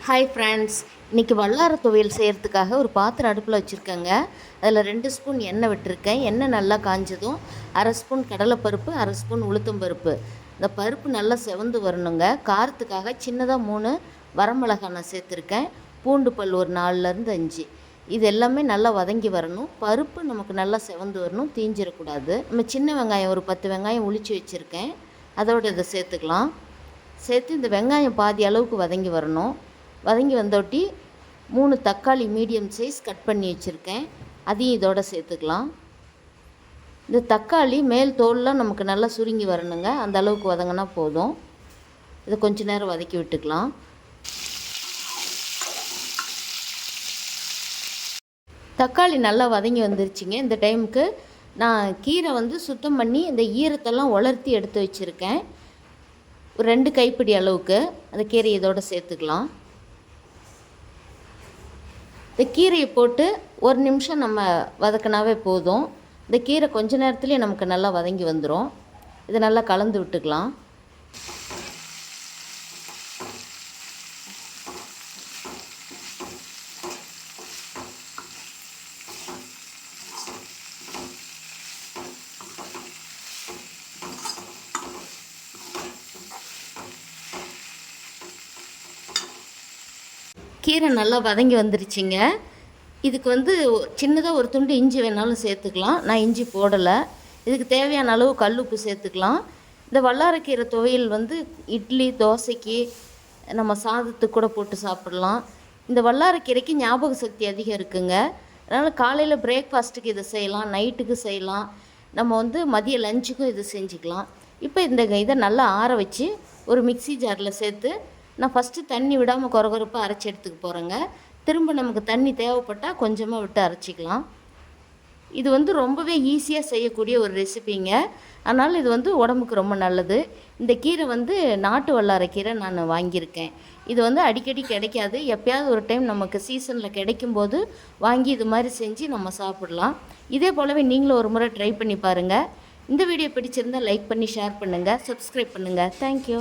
Hi friends, இன்றைக்கி வல்லார துவையல் செய்கிறதுக்காக ஒரு பாத்திரம் அடுப்பில் வச்சுருக்கேங்க. அதில் 2 ஸ்பூன் எண்ணெய் விட்டுருக்கேன். எண்ணெய் நல்லா காஞ்சதும் 1/2 ஸ்பூன் கடலைப்பருப்பு, 1/2 ஸ்பூன் உளுத்தம்பருப்பு. இந்த பருப்பு நல்லா செவந்து வரணுங்க. காரத்துக்காக சின்னதாக 3 வரமிளகாய் நான் சேர்த்துருக்கேன். பூண்டு பல் ஒரு 4லேருந்து 5. இது எல்லாமே நல்லா வதங்கி வரணும். பருப்பு நமக்கு நல்லா செவந்து வரணும், தீஞ்சிடக்கூடாது. நம்ம சின்ன வெங்காயம் ஒரு 10 வெங்காயம் உளிச்சு வச்சுருக்கேன். அதோடு இதை சேர்த்துக்கலாம். சேர்த்து இந்த வெங்காயம் பாதி அளவுக்கு வதங்கி வரணும். வதங்கி வந்தோட்டி 3 தக்காளி மீடியம் சைஸ் கட் பண்ணி வச்சுருக்கேன். அதையும் இதோடு சேர்த்துக்கலாம். இந்த தக்காளி மேல் தோல்லாம் நமக்கு நல்லா சுருங்கி வரணுங்க. அந்த அளவுக்கு வதங்கினா போதும். இதை கொஞ்ச நேரம் வதக்கி விட்டுக்கலாம். தக்காளி நல்லா வதங்கி வந்துருச்சுங்க. இந்த டைமுக்கு நான் கீரை சுத்தம் பண்ணி இந்த ஈரத்தெல்லாம் உலர்த்தி எடுத்து வச்சுருக்கேன். ஒரு 2 கைப்பிடி அளவுக்கு அந்த கீரை இதோடு சேர்த்துக்கலாம். இந்த கீரையை போட்டு 1 நிமிஷம் நம்ம வதக்கினாவே போதும். இந்த கீரை கொஞ்ச நேரத்துலேயே நமக்கு நல்லா வதங்கி வந்துடும். இதை நல்லா கலந்து விட்டுக்கலாம். கீரை நல்லா வதங்கி வந்துருச்சுங்க. இதுக்கு சின்னதாக ஒரு துண்டு இஞ்சி வேணாலும் சேர்த்துக்கலாம். நான் இஞ்சி போடலை. இதுக்கு தேவையான அளவு கல்லுப்பு சேர்த்துக்கலாம். இந்த வல்லாரக்கீரை துவையல் இட்லி, தோசைக்கு, நம்ம சாதத்துக்கு கூட போட்டு சாப்பிடலாம். இந்த வல்லாரக்கீரைக்கு ஞாபக சக்தி அதிகம் இருக்குங்க. அதனால் காலையில் பிரேக்ஃபாஸ்ட்டுக்கு இதை செய்யலாம், நைட்டுக்கு செய்யலாம். நம்ம மதிய லஞ்சுக்கும் இது செஞ்சுக்கலாம். இப்போ இதை நல்லா ஆற வச்சு ஒரு மிக்ஸி ஜாரில் சேர்த்து நான் ஃபஸ்ட்டு தண்ணி விடாமல் கொரகொரப்பாக அரைச்சி எடுத்துக்க போகிறேங்க. திரும்ப நமக்கு தண்ணி தேவைப்பட்டால் கொஞ்சமாக விட்டு அரைச்சிக்கலாம். இது ரொம்பவே ஈஸியாக செய்யக்கூடிய ஒரு ரெசிபிங்க. அதனால் இது உடம்புக்கு ரொம்ப நல்லது. இந்த கீரை நாட்டு வல்லாரக்கீரை நான் வாங்கியிருக்கேன். இது அடிக்கடி கிடைக்காது. எப்போயாவது ஒரு டைம் நமக்கு சீசனில் கிடைக்கும்போது வாங்கி இது மாதிரி செஞ்சு நம்ம சாப்பிடலாம். இதே போலவே நீங்களும் ஒரு முறை ட்ரை பண்ணி பாருங்கள். இந்த வீடியோ பிடிச்சிருந்தால் லைக் பண்ணி ஷேர் பண்ணுங்கள், சப்ஸ்கிரைப் பண்ணுங்கள். தேங்க்யூ.